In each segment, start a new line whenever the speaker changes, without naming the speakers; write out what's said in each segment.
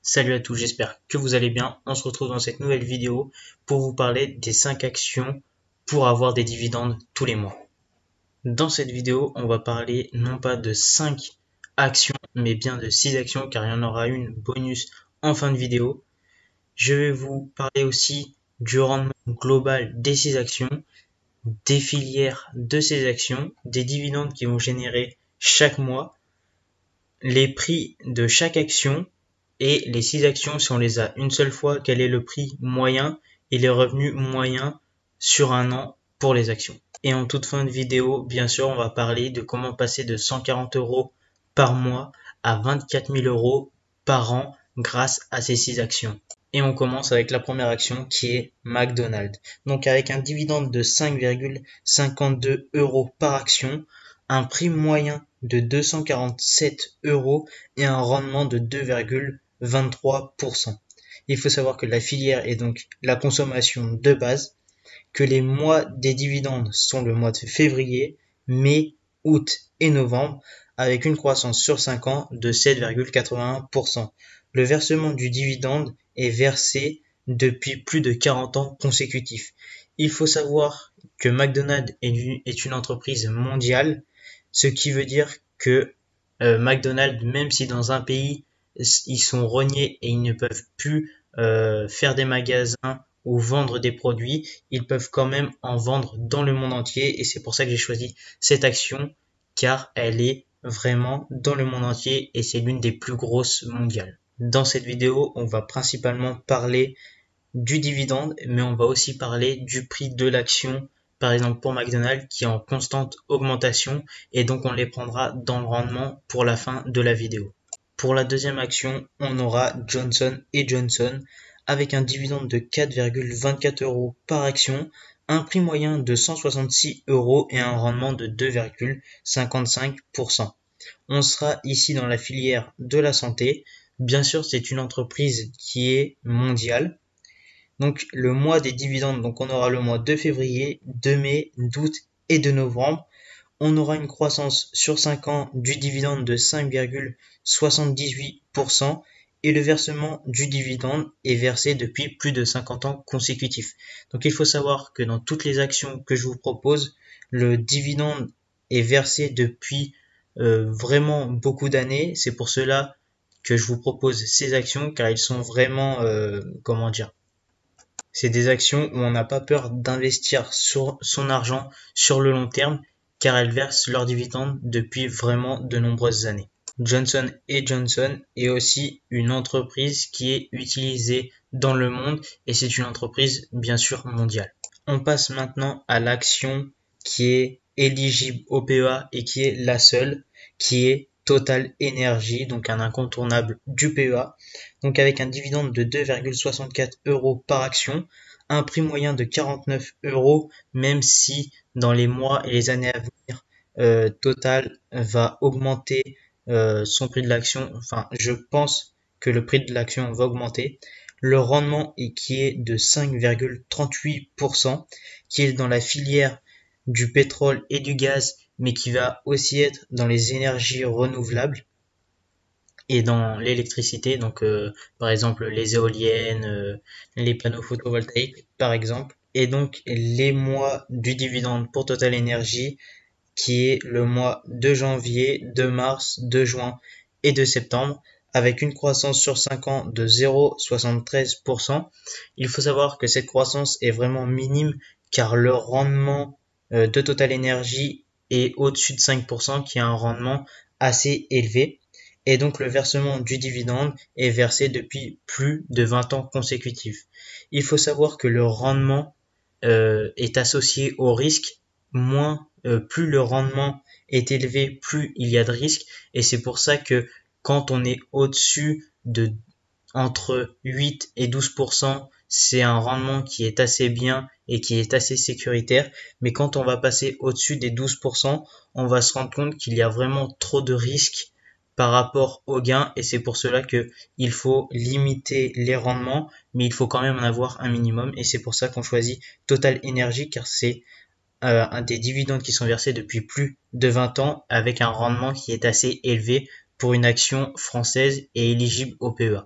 Salut à tous, j'espère que vous allez bien. On se retrouve dans cette nouvelle vidéo pour vous parler des 5 actions pour avoir des dividendes tous les mois. Dans cette vidéo, on va parler non pas de 5 actions, mais bien de 6 actions car il y en aura une bonus en fin de vidéo. Je vais vous parler aussi du rendement global des 6 actions, des filières de ces actions, des dividendes qui vont générer chaque mois, les prix de chaque action et les 6 actions, si on les a une seule fois, quel est le prix moyen et les revenus moyens sur un an pour les actions. Et en toute fin de vidéo, bien sûr, on va parler de comment passer de 140 € par mois à 24 000 € par an grâce à ces 6 actions. Et on commence avec la première action qui est McDonald's. Donc avec un dividende de 5,52 € par action, un prix moyen de 247 € et un rendement de 2,23%. Il faut savoir que la filière est donc la consommation de base, que les mois des dividendes sont le mois de février, mai, août et novembre, avec une croissance sur 5 ans de 7,81%. Le versement du dividende est versé depuis plus de 40 ans consécutifs. Il faut savoir que McDonald's est une entreprise mondiale, ce qui veut dire que McDonald's, même si dans un pays ils sont rognés et ils ne peuvent plus faire des magasins ou vendre des produits, ils peuvent quand même en vendre dans le monde entier et c'est pour ça que j'ai choisi cette action car elle est vraiment dans le monde entier et c'est l'une des plus grosses mondiales. Dans cette vidéo, on va principalement parler du dividende, mais on va aussi parler du prix de l'action, par exemple pour McDonald's, qui est en constante augmentation, et donc on les prendra dans le rendement pour la fin de la vidéo. Pour la deuxième action, on aura Johnson & Johnson, avec un dividende de 4,24 € par action, un prix moyen de 166 € et un rendement de 2,55%. On sera ici dans la filière de la santé. Bien sûr, c'est une entreprise qui est mondiale. Donc le mois des dividendes, donc on aura le mois de février, de mai, d'août et de novembre. On aura une croissance sur 5 ans du dividende de 5,78% et le versement du dividende est versé depuis plus de 50 ans consécutifs. Donc il faut savoir que dans toutes les actions que je vous propose, le dividende est versé depuis vraiment beaucoup d'années. C'est pour cela que je vous propose ces actions car ils sont vraiment, c'est des actions où on n'a pas peur d'investir sur son argent sur le long terme car elles versent leurs dividendes depuis vraiment de nombreuses années. Johnson & Johnson est aussi une entreprise qui est utilisée dans le monde et c'est une entreprise bien sûr mondiale. On passe maintenant à l'action qui est éligible au PEA et qui est la seule, qui est Total Energy, donc un incontournable du PEA, donc avec un dividende de 2,64 € par action, un prix moyen de 49 €, même si dans les mois et les années à venir, Total va augmenter son prix de l'action, enfin je pense que le prix de l'action va augmenter. Le rendement qui est de 5,38%, qui est dans la filière du pétrole et du gaz, mais qui va aussi être dans les énergies renouvelables et dans l'électricité, donc par exemple les éoliennes, les panneaux photovoltaïques par exemple. Et donc les mois du dividende pour Total Energy, qui est le mois de janvier, de mars, de juin et de septembre, avec une croissance sur 5 ans de 0,73%. Il faut savoir que cette croissance est vraiment minime car le rendement de Total Energy est au-dessus de 5%, qui est un rendement assez élevé. Et donc le versement du dividende est versé depuis plus de 20 ans consécutifs. Il faut savoir que le rendement est associé au risque. Plus le rendement est élevé, plus il y a de risques. Et c'est pour ça que quand on est au-dessus de entre 8 et 12%, c'est un rendement qui est assez bien et qui est assez sécuritaire. Mais quand on va passer au-dessus des 12%, on va se rendre compte qu'il y a vraiment trop de risques par rapport aux gains et c'est pour cela que il faut limiter les rendements, mais il faut quand même en avoir un minimum et c'est pour ça qu'on choisit Total Energy car c'est un des dividendes qui sont versés depuis plus de 20 ans avec un rendement qui est assez élevé pour une action française et éligible au PEA.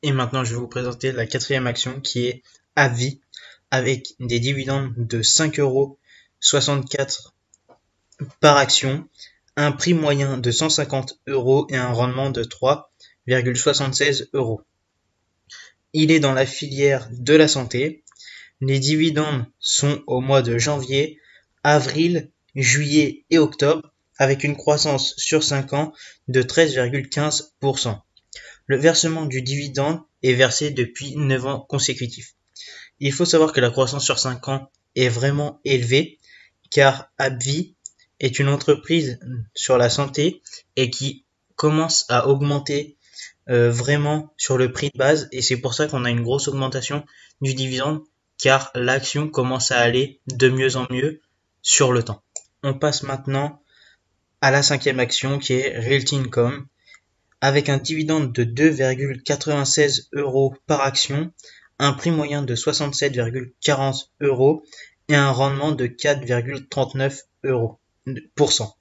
Et maintenant, je vais vous présenter la quatrième action qui est AbbVie avec des dividendes de 5,64 € par action, un prix moyen de 150 € et un rendement de 3,76 €. Il est dans la filière de la santé. Les dividendes sont au mois de janvier, avril, juillet et octobre avec une croissance sur 5 ans de 13,15%. Le versement du dividende est versé depuis 9 ans consécutifs. Il faut savoir que la croissance sur 5 ans est vraiment élevée car AbbVie est une entreprise sur la santé et qui commence à augmenter vraiment sur le prix de base et c'est pour ça qu'on a une grosse augmentation du dividende car l'action commence à aller de mieux en mieux sur le temps. On passe maintenant à la cinquième action qui est Realty Income avec un dividende de 2,96 € par action, un prix moyen de 67,40 € et un rendement de 4,39%.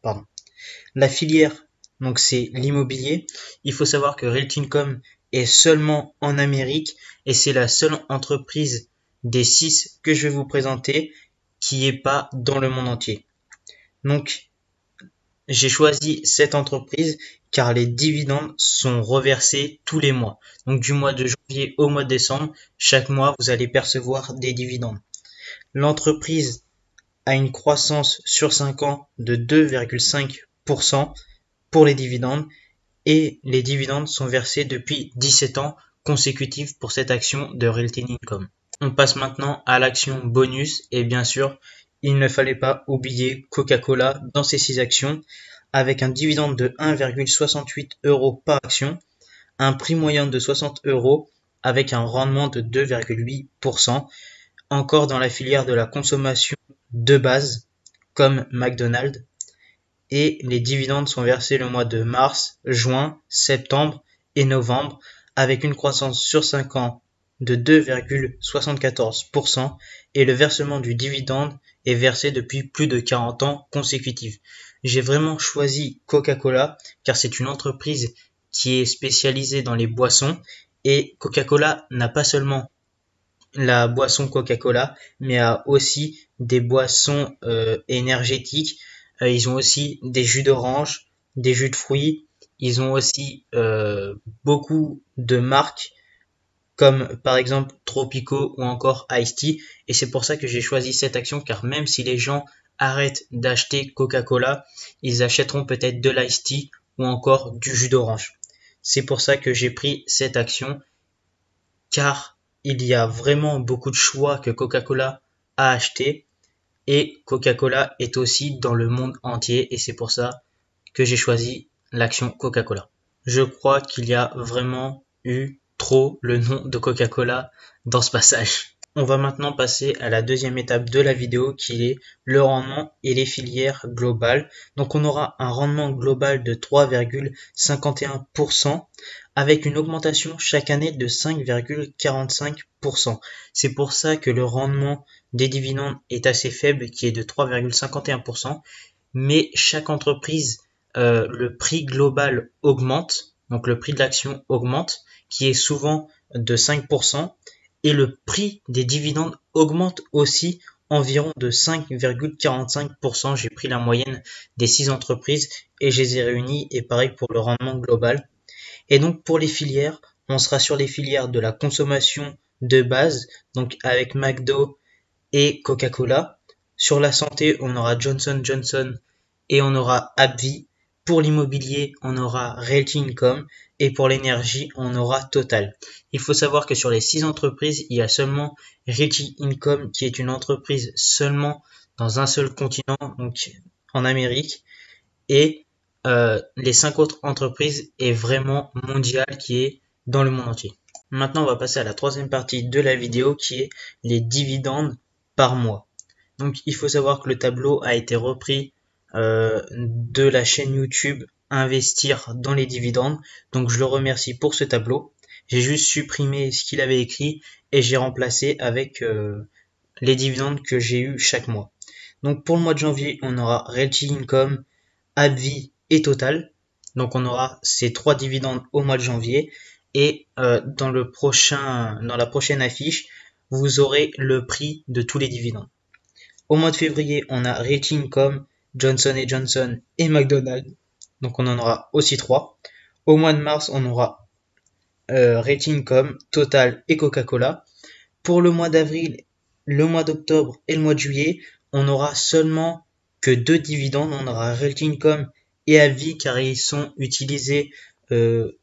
La filière, donc c'est l'immobilier. Il faut savoir que Realty Income est seulement en Amérique et c'est la seule entreprise des 6 que je vais vous présenter qui n'est pas dans le monde entier. Donc, j'ai choisi cette entreprise car les dividendes sont reversés tous les mois. Donc du mois de janvier au mois de décembre, chaque mois, vous allez percevoir des dividendes. L'entreprise a une croissance sur 5 ans de 2,5% pour les dividendes et les dividendes sont versés depuis 17 ans consécutifs pour cette action de Realty Income. On passe maintenant à l'action bonus et bien sûr, il ne fallait pas oublier Coca-Cola dans ces 6 actions avec un dividende de 1,68 € par action, un prix moyen de 60 € avec un rendement de 2,8%, encore dans la filière de la consommation de base comme McDonald's et les dividendes sont versés le mois de mars, juin, septembre et novembre avec une croissance sur 5 ans de 2,74% et le versement du dividende est versé depuis plus de 40 ans consécutifs. J'ai vraiment choisi Coca-Cola car c'est une entreprise qui est spécialisée dans les boissons et Coca-Cola n'a pas seulement la boisson Coca-Cola mais a aussi des boissons énergétiques. Ils ont aussi des jus d'orange, des jus de fruits. Ils ont aussi beaucoup de marques comme par exemple Tropico ou encore Ice-T et c'est pour ça que j'ai choisi cette action car même si les gens arrêtent d'acheter Coca-Cola, ils achèteront peut-être de l'Ice-T ou encore du jus d'orange. C'est pour ça que j'ai pris cette action car il y a vraiment beaucoup de choix que Coca-Cola a acheté et Coca-Cola est aussi dans le monde entier et c'est pour ça que j'ai choisi l'action Coca-Cola. Je crois qu'il y a vraiment eu trop le nom de Coca-Cola dans ce passage. On va maintenant passer à la deuxième étape de la vidéo qui est le rendement et les filières globales. Donc on aura un rendement global de 3,51% avec une augmentation chaque année de 5,45%. C'est pour ça que le rendement des dividendes est assez faible qui est de 3,51%. Mais chaque entreprise, le prix global augmente, donc le prix de l'action augmente, qui est souvent de 5%, et le prix des dividendes augmente aussi environ de 5,45%. J'ai pris la moyenne des 6 entreprises et je les ai réunies, et pareil pour le rendement global. Et donc pour les filières, on sera sur les filières de la consommation de base, donc avec McDo et Coca-Cola. Sur la santé, on aura Johnson & Johnson et on aura AbbVie. Pour l'immobilier, on aura Realty Income et pour l'énergie, on aura Total. Il faut savoir que sur les 6 entreprises, il y a seulement Realty Income qui est une entreprise seulement dans un seul continent, donc en Amérique, et les 5 autres entreprises est vraiment mondiale qui est dans le monde entier. Maintenant, on va passer à la troisième partie de la vidéo qui est les dividendes par mois. Donc il faut savoir que le tableau a été repris de la chaîne YouTube Investir dans les dividendes. Donc je le remercie pour ce tableau. J'ai juste supprimé ce qu'il avait écrit et j'ai remplacé avec les dividendes que j'ai eu chaque mois. Donc pour le mois de janvier, on aura Realty Income, AbbVie et Total. Donc on aura ces 3 dividendes au mois de janvier. et dans la prochaine affiche, vous aurez le prix de tous les dividendes. Au mois de février, on a Realty Income, Johnson & Johnson et McDonald's. Donc on en aura aussi 3. Au mois de mars, on aura Realty Income, Total et Coca-Cola. Pour le mois d'avril, le mois d'octobre et le mois de juillet, on aura seulement que 2 dividendes. On aura Realty Income et AbbVie car ils sont utilisés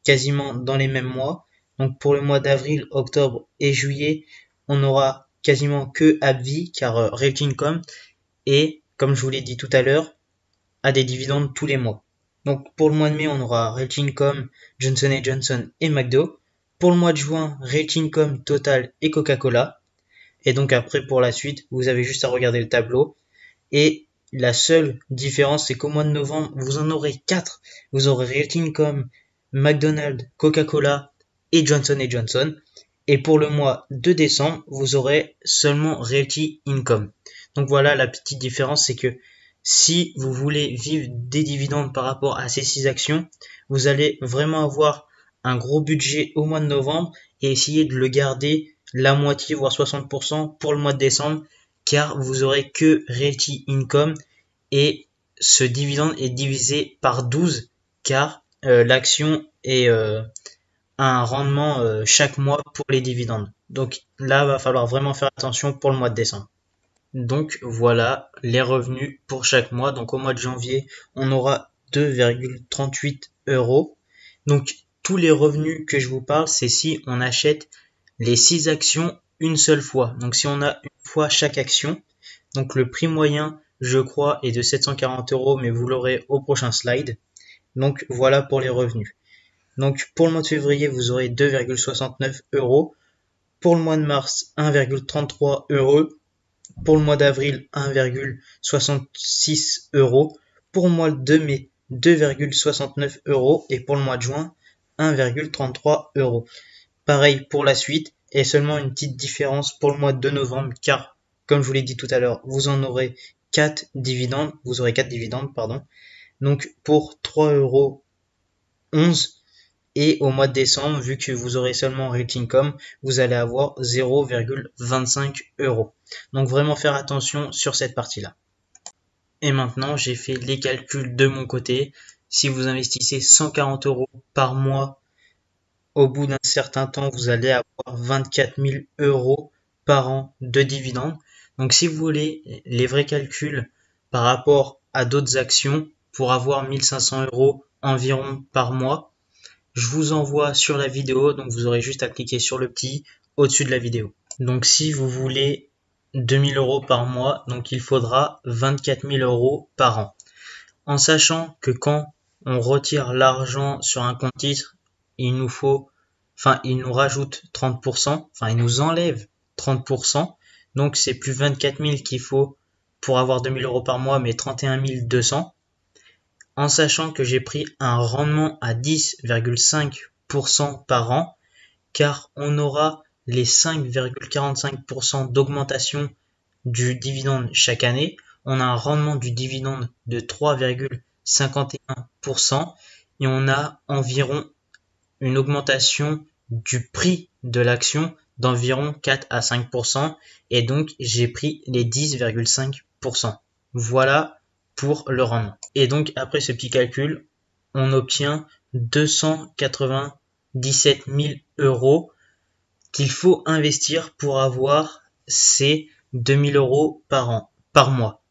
quasiment dans les mêmes mois. Donc pour le mois d'avril, octobre et juillet, on aura quasiment que AbbVie car Realty Income et, comme je vous l'ai dit tout à l'heure, a des dividendes tous les mois. Donc pour le mois de mai, on aura Realty Income, Johnson & Johnson et McDo. Pour le mois de juin, Realty Income, Total et Coca-Cola. Et donc après, pour la suite, vous avez juste à regarder le tableau. Et la seule différence, c'est qu'au mois de novembre, vous en aurez 4. Vous aurez Realty Income, McDonald's, Coca-Cola et Johnson & Johnson. Et pour le mois de décembre, vous aurez seulement Realty Income. Donc voilà, la petite différence, c'est que si vous voulez vivre des dividendes par rapport à ces 6 actions, vous allez vraiment avoir un gros budget au mois de novembre et essayer de le garder la moitié, voire 60% pour le mois de décembre, car vous aurez que Realty Income et ce dividende est divisé par 12 car l'action est un rendement chaque mois pour les dividendes. Donc là, va falloir vraiment faire attention pour le mois de décembre. Donc voilà les revenus pour chaque mois. Donc au mois de janvier, on aura 2,38 euros. Donc tous les revenus que je vous parle, c'est si on achète les 6 actions une seule fois. Donc si on a une fois chaque action, donc le prix moyen, je crois, est de 740 euros, mais vous l'aurez au prochain slide. Donc voilà pour les revenus. Donc pour le mois de février, vous aurez 2,69 euros. Pour le mois de mars, 1,33 euros. Pour le mois d'avril, 1,66 euros. Pour le mois de mai, 2,69 euros. Et pour le mois de juin, 1,33 euros. Pareil pour la suite. Et seulement une petite différence pour le mois de novembre, car, comme je vous l'ai dit tout à l'heure, vous en aurez 4 dividendes. Vous aurez 4 dividendes, pardon. Donc pour 3,11 euros. Et au mois de décembre, vu que vous aurez seulement Realty Income, vous allez avoir 0,25 euros. Donc vraiment faire attention sur cette partie-là. Et maintenant, j'ai fait les calculs de mon côté. Si vous investissez 140 euros par mois, au bout d'un certain temps, vous allez avoir 24 000 euros par an de dividendes. Donc si vous voulez les vrais calculs par rapport à d'autres actions, pour avoir 1500 euros environ par mois, je vous envoie sur la vidéo, donc vous aurez juste à cliquer sur le petit au-dessus de la vidéo. Donc si vous voulez 2000 euros par mois, donc il faudra 24 000 euros par an. En sachant que quand on retire l'argent sur un compte titre, il nous rajoute 30%, il nous enlève 30%, donc c'est plus 24 000 qu'il faut pour avoir 2000 euros par mois, mais 31 200. En sachant que j'ai pris un rendement à 10,5% par an, car on aura les 5,45% d'augmentation du dividende chaque année. On a un rendement du dividende de 3,51% et on a environ une augmentation du prix de l'action d'environ 4 à 5% et donc j'ai pris les 10,5%. Voilà pour le rendement. Et donc après ce petit calcul, on obtient 297 000 euros qu'il faut investir pour avoir ces 2000 euros par mois.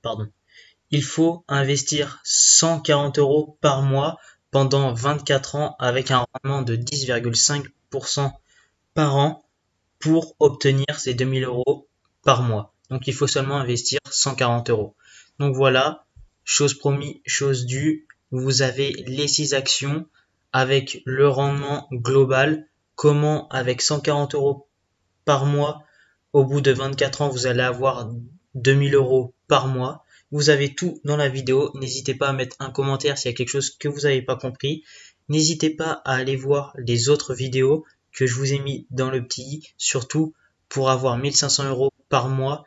Il faut investir 140 euros par mois pendant 24 ans avec un rendement de 10,5% par an pour obtenir ces 2000 euros par mois. Donc il faut seulement investir 140 euros. Donc voilà, chose promise, chose due, vous avez les 6 actions avec le rendement global, comment avec 140 euros par mois, au bout de 24 ans, vous allez avoir 2000 euros par mois. Vous avez tout dans la vidéo. N'hésitez pas à mettre un commentaire s'il y a quelque chose que vous n'avez pas compris. N'hésitez pas à aller voir les autres vidéos que je vous ai mis dans le petit, surtout pour avoir 1500 euros par mois.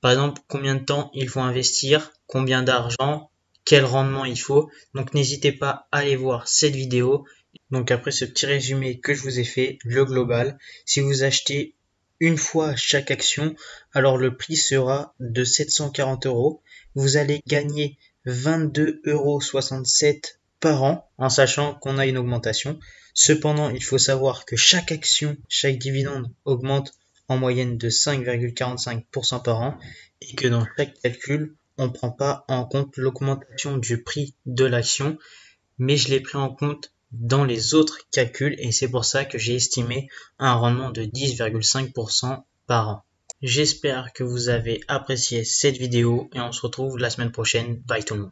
Par exemple, combien de temps il faut investir, combien d'argent, quel rendement il faut. Donc n'hésitez pas à aller voir cette vidéo Donc après ce petit résumé que je vous ai fait, le global, si vous achetez une fois chaque action, alors le prix sera de 740 euros. Vous allez gagner 22,67 € par an, en sachant qu'on a une augmentation. Cependant, il faut savoir que chaque action, chaque dividende augmente en moyenne de 5,45% par an et que dans chaque calcul, on ne prend pas en compte l'augmentation du prix de l'action, mais je l'ai pris en compte dans les autres calculs et c'est pour ça que j'ai estimé un rendement de 10,5% par an. J'espère que vous avez apprécié cette vidéo et on se retrouve la semaine prochaine. Bye tout le monde.